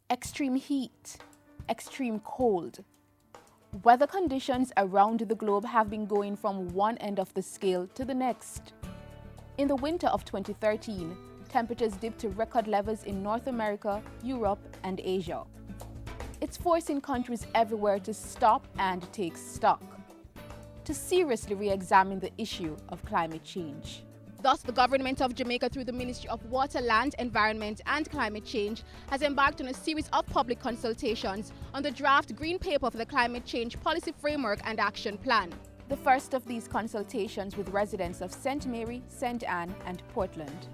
Extreme heat, extreme cold. Weather conditions around the globe have been going from one end of the scale to the next. In the winter of 2013, temperatures dipped to record levels in North America, Europe, and Asia. It's forcing countries everywhere to stop and take stock, to seriously re-examine the issue of climate change. Thus, the government of Jamaica, through the Ministry of Water, Land, Environment and Climate Change, has embarked on a series of public consultations on the draft Green Paper for the Climate Change Policy Framework and Action Plan. The first of these consultations with residents of St. Mary, St. Anne and Portland.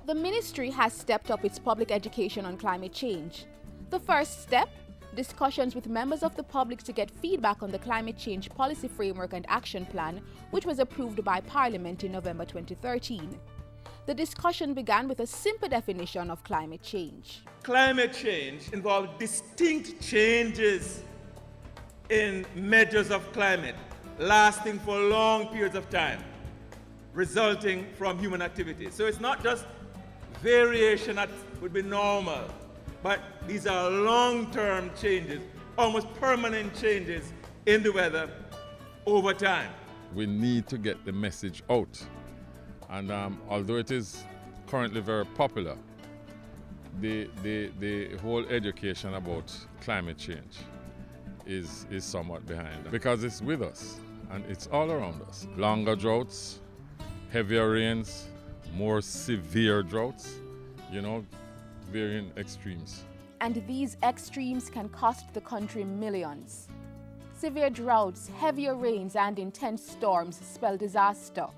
The ministry has stepped up its public education on climate change. The first step, discussions with members of the public to get feedback on the Climate Change Policy Framework and Action Plan, which was approved by Parliament in November 2013. The discussion began with a simple definition of climate change. Climate change involves distinct changes in measures of climate, lasting for long periods of time, resulting from human activity. So it's not just variation that would be normal, but these are long-term changes, almost permanent changes in the weather over time. We need to get the message out. And although it is currently very popular, the whole education about climate change is somewhat behind, because it's with us and it's all around us. Longer droughts, heavier rains, more severe droughts, varying extremes. And these extremes can cost the country millions. Severe droughts, heavier rains, and intense storms spell disaster.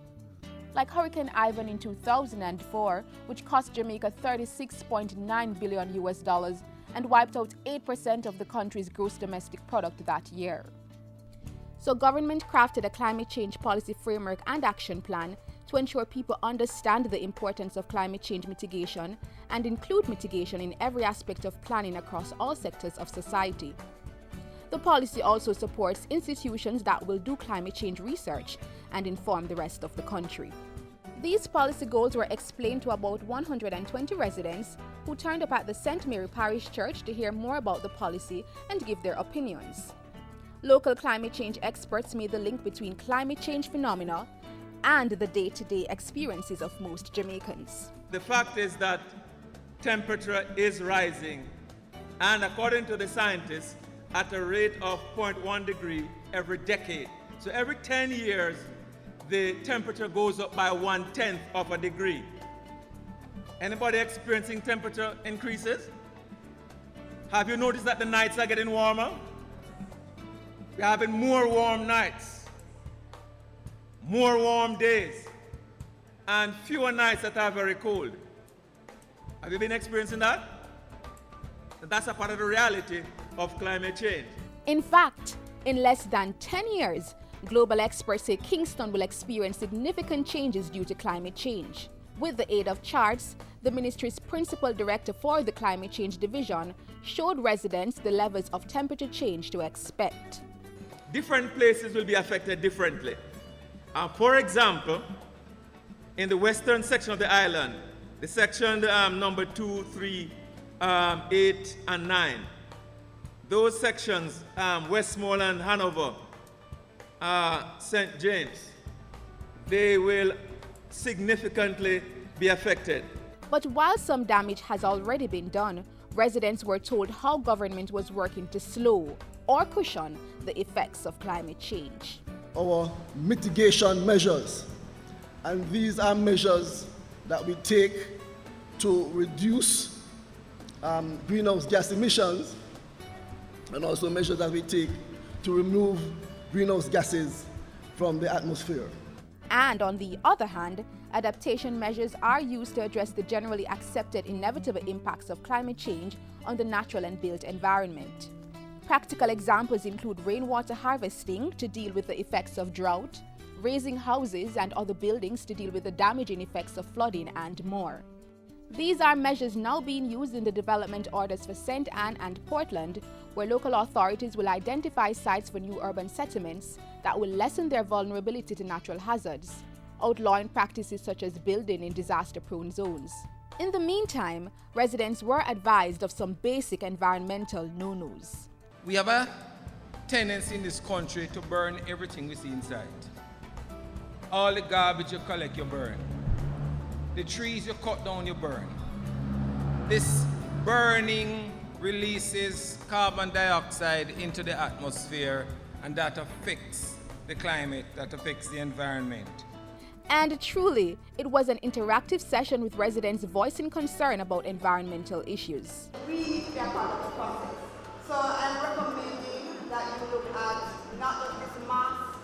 Like Hurricane Ivan in 2004, which cost Jamaica $36.9 billion and wiped out 8% of the country's gross domestic product that year. So government crafted a climate change policy framework and action plan to ensure people understand the importance of climate change mitigation and include mitigation in every aspect of planning across all sectors of society. The policy also supports institutions that will do climate change research and inform the rest of the country. These policy goals were explained to about 120 residents who turned up at the St. Mary Parish Church to hear more about the policy and give their opinions. Local climate change experts made the link between climate change phenomena and the day-to-day experiences of most Jamaicans. The fact is that temperature is rising, and according to the scientists, at a rate of 0.1 degree every decade. So every 10 years, the temperature goes up by 1/10 of a degree. Anybody experiencing temperature increases? Have you noticed that the nights are getting warmer? We're having more warm nights, more warm days, and fewer nights that are very cold. Have you been experiencing that? That's a part of the reality of climate change. In fact, in less than 10 years, global experts say Kingston will experience significant changes due to climate change. With the aid of charts, the ministry's principal director for the Climate Change Division showed residents the levels of temperature change to expect. Different places will be affected differently. For example, in the western section of the island, the section number 2, 3, 8, and 9, those sections, Westmoreland, Hanover, St. James, they will significantly be affected. But while some damage has already been done, residents were told how government was working to slow or cushion the effects of climate change. Our mitigation measures, and these are measures that we take to reduce greenhouse gas emissions, and also measures that we take to remove greenhouse gases from the atmosphere. And on the other hand, adaptation measures are used to address the generally accepted inevitable impacts of climate change on the natural and built environment. Practical examples include rainwater harvesting to deal with the effects of drought, raising houses and other buildings to deal with the damaging effects of flooding, and more. These are measures now being used in the development orders for St. Anne and Portland, where local authorities will identify sites for new urban settlements that will lessen their vulnerability to natural hazards, outlawing practices such as building in disaster-prone zones. In the meantime, residents were advised of some basic environmental no-nos. We have a tendency in this country to burn everything we see inside. All the garbage you collect, you burn. The trees you cut down, you burn. This burning releases carbon dioxide into the atmosphere, and that affects the climate, that affects the environment. And truly, it was an interactive session with residents voicing concern about environmental issues. We need to be a part of the process. So I'm recommending that you look at not just this mass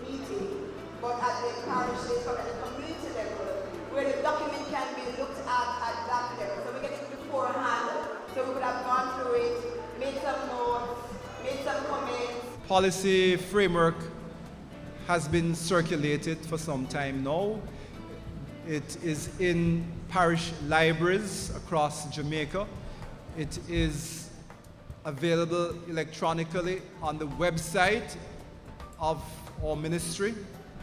meeting, but at the parish level, at the community level, where the document can be looked at that level. So we get it beforehand, so we could have gone through it, made some notes, made some comments. Policy framework has been circulated for some time now. It is in parish libraries across Jamaica. It is available electronically on the website of our ministry.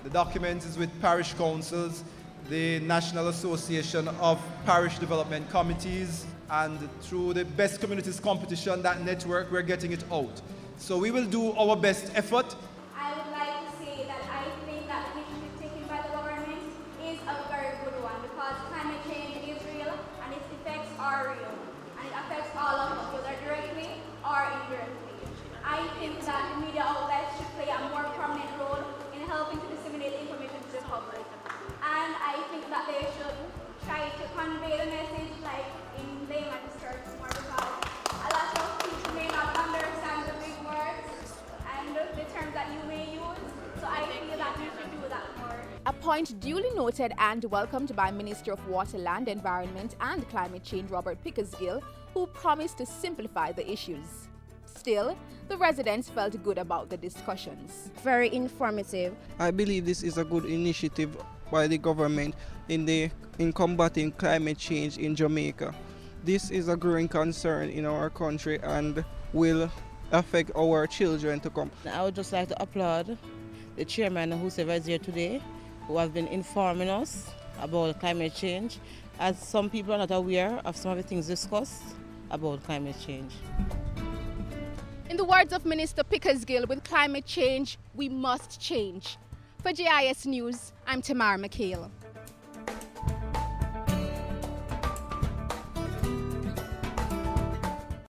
The document is with parish councils, the National Association of Parish Development Committees, and through the Best Communities Competition, that network, we're getting it out. So we will do our best effort. I would like to say that I think that the initiative taken by the government is a very good one, because climate change is real and its effects are real, and it affects all of us, whether directly or indirectly. I think that the media outlets should play a more prominent role in helping to disseminate information to the public. And I think that they should try to convey the message like in layman's terms more, because a lot of people may not understand the big words and the terms that you may use. So I feel that you should do that more. A point duly noted and welcomed by Minister of Water, Land, Environment and Climate Change Robert Pickersgill, who promised to simplify the issues. Still, the residents felt good about the discussions. Very informative. I believe this is a good initiative by the government in combating climate change in Jamaica. This is a growing concern in our country and will affect our children to come. I would just like to applaud the chairman whoever is here today, who have been informing us about climate change, as some people are not aware of some of the things discussed about climate change. In the words of Minister Pickersgill, with climate change, we must change. For GIS News, I'm Tamara McHale.